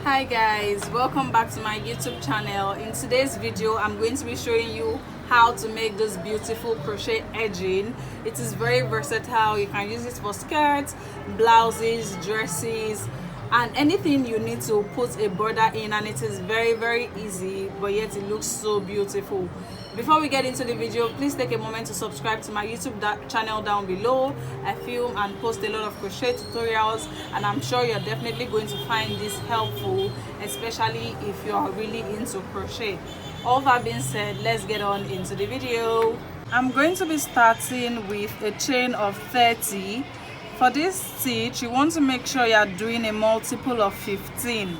Hi guys, welcome back to my YouTube channel. In today's video I'm going to be showing you how to make this beautiful crochet edging. It is very versatile. You can use it for skirts, blouses, dresses, and anything you need to put a border in, and it is very easy, but yet it looks so beautiful. Before we get into the video, please take a moment to subscribe to my YouTube channel down below. I film and post a lot of crochet tutorials, and I'm sure you're definitely going to find this helpful, especially if you're really into crochet. All that being said, let's get on into the video. I'm going to be starting with a chain of 30. For this stitch, you want to make sure you're doing a multiple of 15.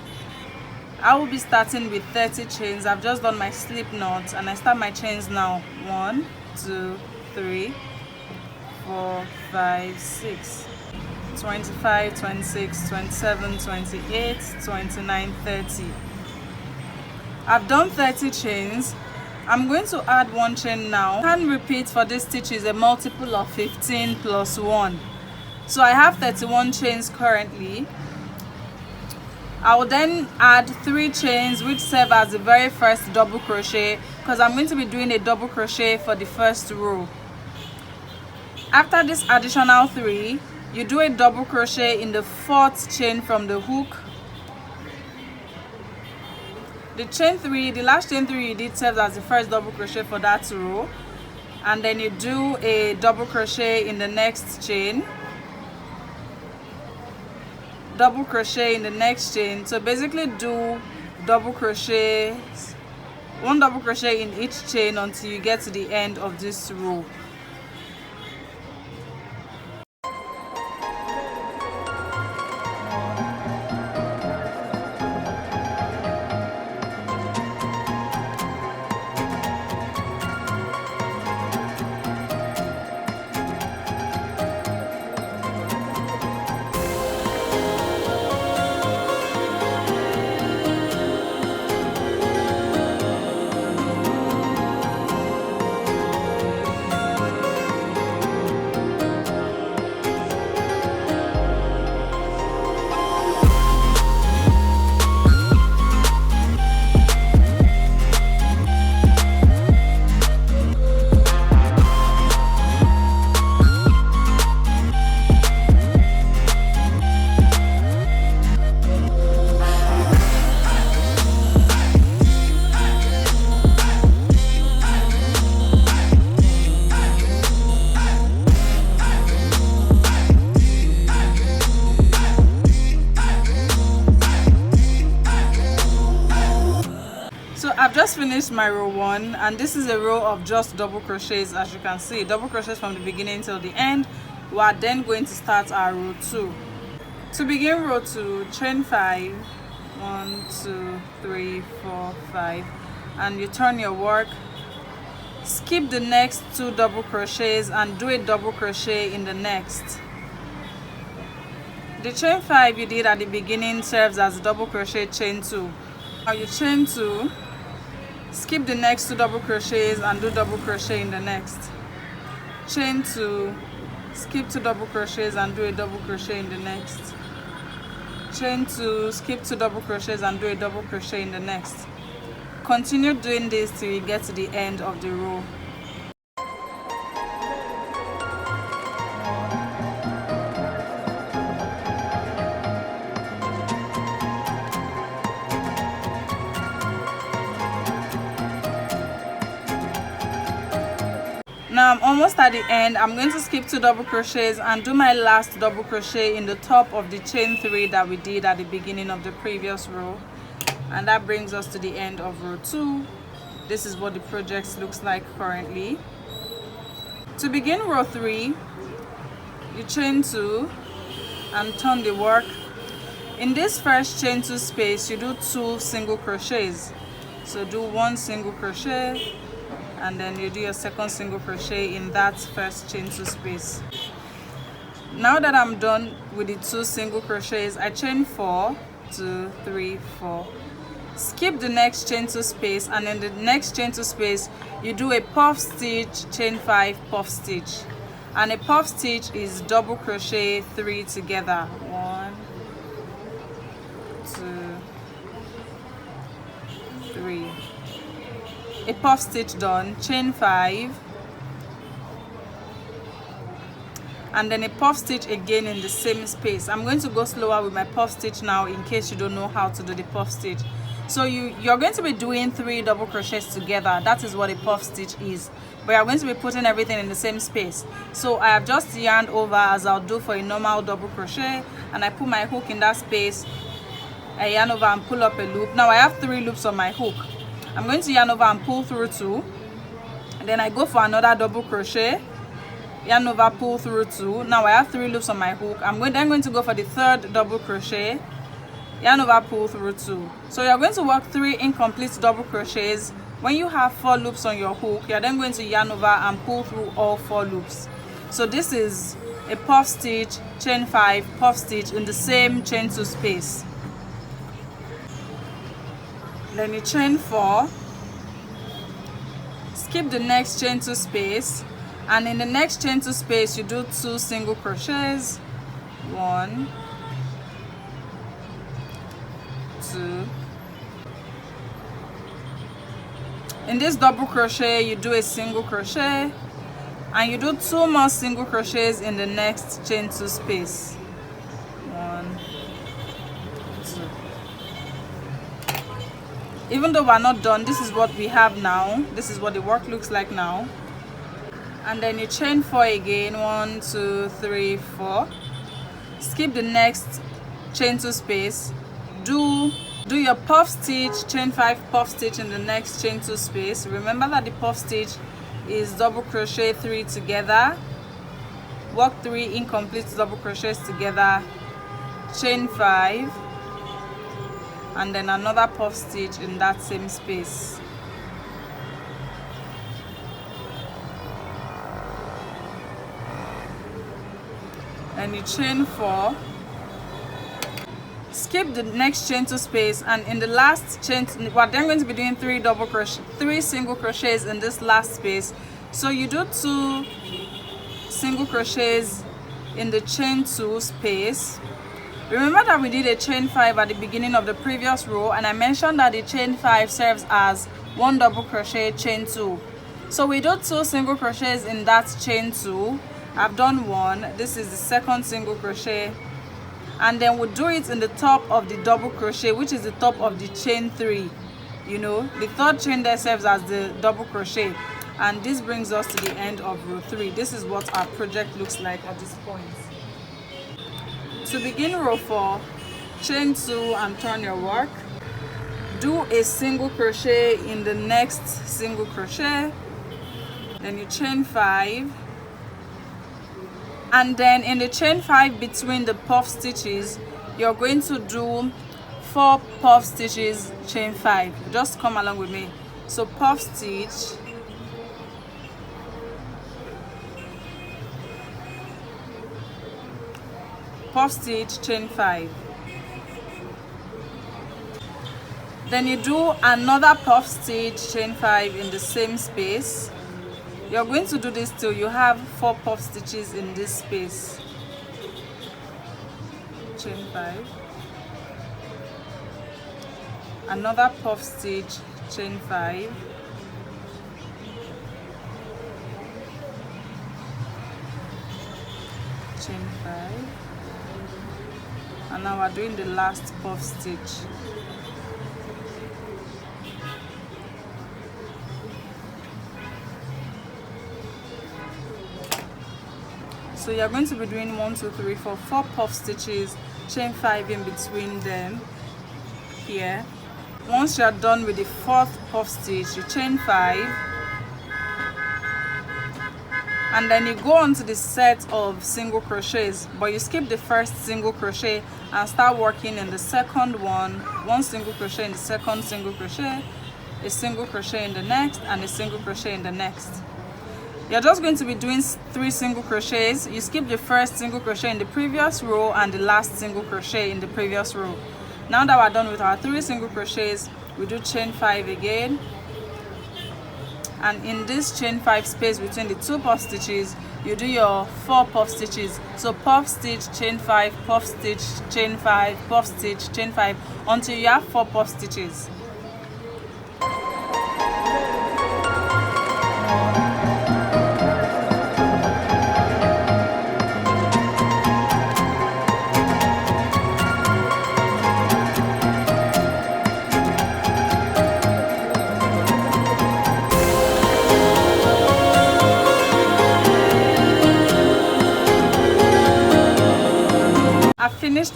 I will be starting with 30 chains. I've just done my slip knot and I start my chains now. 1, 2, 3, 4, 5, 6, 25, 26, 27, 28, 29, 30. I've done 30 chains. I'm going to add one chain now. Hand repeat for this stitch is a multiple of 15 plus 1. So I have 31 chains currently. I will then add 3 chains which serve as the very first double crochet, because I'm going to be doing a double crochet for the first row. After this additional 3, you do a double crochet in the 4th chain from the hook. The chain 3, the last chain 3 you did serves as the first double crochet for that row, and then you do a double crochet in the next chain, double crochet in the next chain. So basically do double crochets, 1 double crochet in each chain until you get to the end of this row. I've just finished my row 1, and this is a row of just double crochets. As you can see, double crochets from the beginning till the end. We are then going to start our row 2. To begin row 2, chain 5, 1, 2, 3, 4, 5, and you turn your work. Skip the next 2 double crochets and do a double crochet in the next. The chain 5 you did at the beginning serves as double crochet chain 2. Now you chain 2, skip the next 2 double crochets and do double crochet in the next. Chain 2, skip 2 double crochets and do a double crochet in the next. Chain 2, skip 2 double crochets and do a double crochet in the next. Continue doing this till you get to the end of the row. Now I'm almost at the end. I'm going to skip 2 double crochets and do my last double crochet in the top of the chain 3 that we did at the beginning of the previous row, and that brings us to the end of row 2. This is what the project looks like currently. To begin row 3, you chain 2 and turn the work. In this first chain 2 space, you do 2 single crochets. So do 1 single crochet, and then you do your second single crochet in that first chain 2 space. Now that I'm done with the 2 single crochets, I chain 4, 2, 3, 4, skip the next chain 2 space, and in the next chain 2 space you do a puff stitch, chain 5, puff stitch, and a puff stitch is double crochet 3 together. 1, 2, 3, a puff stitch done, chain 5, and then a puff stitch again in the same space. I'm going to go slower with my puff stitch now in case you don't know how to do the puff stitch. So you're going to be doing 3 double crochets together. That is what a puff stitch is, but you're going to be putting everything in the same space. So I have just yarned over as I'll do for a normal double crochet, and I put my hook in that space. I yarn over and pull up a loop. Now I have 3 loops on my hook. I'm going to yarn over and pull through 2, and then I go for another double crochet, yarn over, pull through 2. Now I have 3 loops on my hook. I'm going to go for the 3rd double crochet, yarn over, pull through 2. So you're going to work 3 incomplete double crochets. When you have 4 loops on your hook, you're then going to yarn over and pull through all 4 loops. So this is a puff stitch, chain 5, puff stitch in the same chain 2 space. Then you chain 4, skip the next chain 2 space, and in the next chain 2 space you do 2 single crochets, 1, 2. In this double crochet you do a single crochet, and you do 2 more single crochets in the next chain 2 space, 1, 2. Even though we're not done, this is what we have now. This is what the work looks like now. And then you chain 4 again, 1, 2, 3, 4. Skip the next chain 2 space, do your puff stitch, chain 5, puff stitch in the next chain 2 space. Remember that the puff stitch is double crochet 3 together, work 3 incomplete double crochets together, chain 5, and then another puff stitch in that same space. And you chain 4, skip the next chain 2 space, and in the last chain, we're then going to be doing 3 single crochets in this last space. So you do 2 single crochets in the chain 2 space. Remember that we did a chain 5 at the beginning of the previous row, and I mentioned that the chain 5 serves as 1 double crochet, chain 2. So we do 2 single crochets in that chain 2. I've done 1. This is the 2nd single crochet, and then we'll do it in the top of the double crochet, which is the top of the chain 3. You know, the 3rd chain there serves as the double crochet, and this brings us to the end of row 3. This is what our project looks like at this point. To begin row 4, chain 2 and turn your work. Do a single crochet in the next single crochet, then you chain 5, and then in the chain 5 between the puff stitches you're going to do 4 puff stitches, chain 5. Just come along with me. So puff stitch, puff stitch, chain 5. Then you do another puff stitch, chain 5 in the same space. You're going to do this till you have 4 puff stitches in this space. Chain 5. Another puff stitch, chain 5. Chain 5. And now we're doing the last puff stitch. So you're going to be doing 1, 2, 3, 4 puff stitches, chain 5 in between them here. Once you're done with the 4th puff stitch, you chain 5, and then you go on to the set of single crochets, but you skip the first single crochet and start working in the second one single crochet in the second single crochet, a single crochet in the next, and a single crochet in the next. You're just going to be doing 3 single crochets. You skip the first single crochet in the previous row and the last single crochet in the previous row. Now that we're done with our 3 single crochets, we do chain 5 again, and in this chain 5 space between the 2 puff stitches you do your 4 puff stitches. So puff stitch, chain 5, puff stitch, chain 5, puff stitch, chain 5, until you have 4 puff stitches.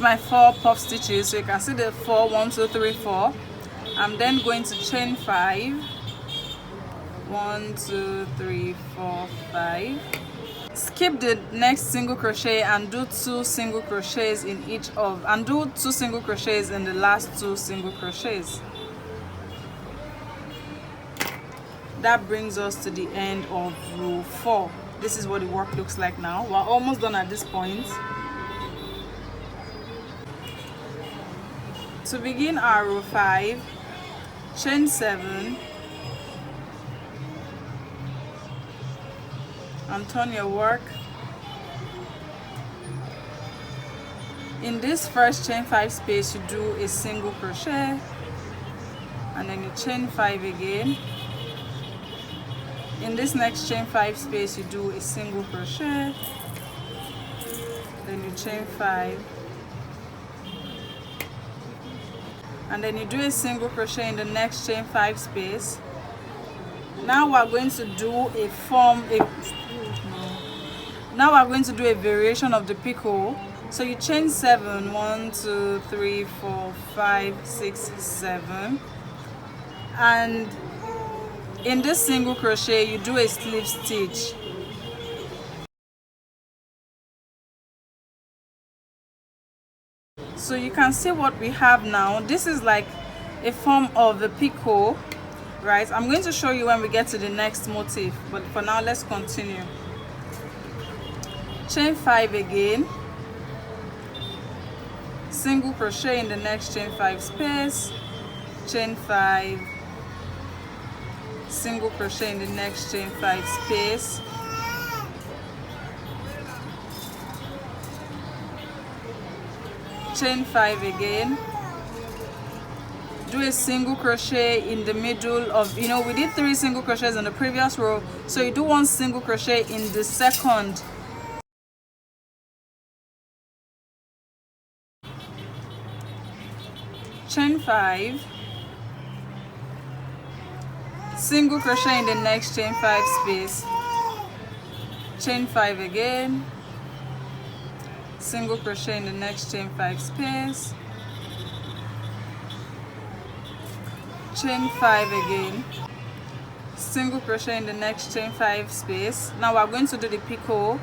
finished my 4 puff stitches, so you can see the 4, 1, 2, 3, 4. I'm then going to chain 5. 1, 2, 3, 4, 5. Skip the next single crochet and do 2 single crochets in each of, and do 2 single crochets in the last 2 single crochets. That brings us to the end of row 4. This is what the work looks like now. We're almost done at this point. To begin our row 5, chain 7 and turn your work. In this first chain 5 space, you do a single crochet and then you chain 5 again. In this next chain 5 space, you do a single crochet, then you chain 5, and then you do a single crochet in the next chain 5 space. Now we're going to do a variation of the picot. So you chain 7, 1, 2, 3, 4, 5, 6, 7, and in this single crochet you do a slip stitch. So you can see what we have now. This is like a form of the picot, right? I'm going to show you when we get to the next motif, but for now let's continue. Chain 5 again, single crochet in the next chain 5 space, chain 5, single crochet in the next chain 5 space, chain 5 again, do a single crochet in the middle of, we did 3 single crochets in the previous row, so you do 1 single crochet in the second, chain 5, single crochet in the next chain 5 space, chain 5 again, single crochet in the next chain 5 space, chain 5 again, single crochet in the next chain 5 space. Now we're going to do the picot.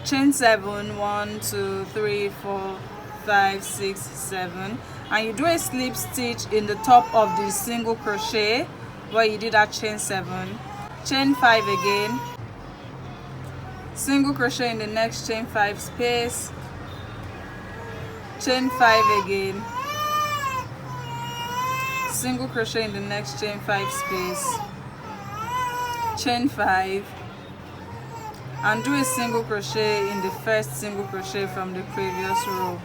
Chain 7, 1, 2, 3, 4, 5, 6, 7, and you do a slip stitch in the top of the single crochet where you did that chain 7, chain 5 again, single crochet in the next chain 5 space, chain 5 again, single crochet in the next chain 5 space, chain 5, and do a single crochet in the first single crochet from the previous row,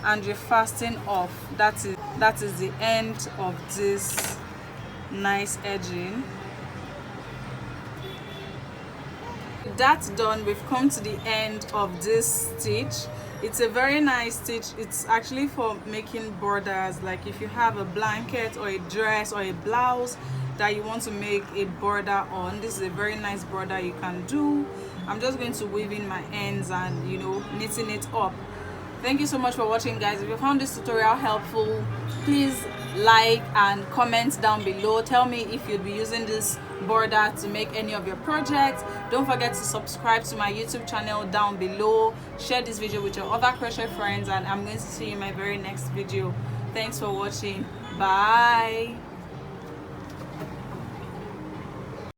and you're fastening off. That is the end of this nice edging. That's done. We've come to the end of this stitch. It's a very nice stitch. It's actually for making borders, like if you have a blanket or a dress or a blouse that you want to make a border on, this is a very nice border you can do. I'm just going to weave in my ends and knitting it up. Thank you so much for watching, guys. If you found this tutorial helpful, please like and comment down below. Tell me if you'd be using this border to make any of your projects. Don't forget to subscribe to my YouTube channel down below. Share this video with your other crochet friends, and I'm going to see you in my very next video. Thanks for watching. Bye.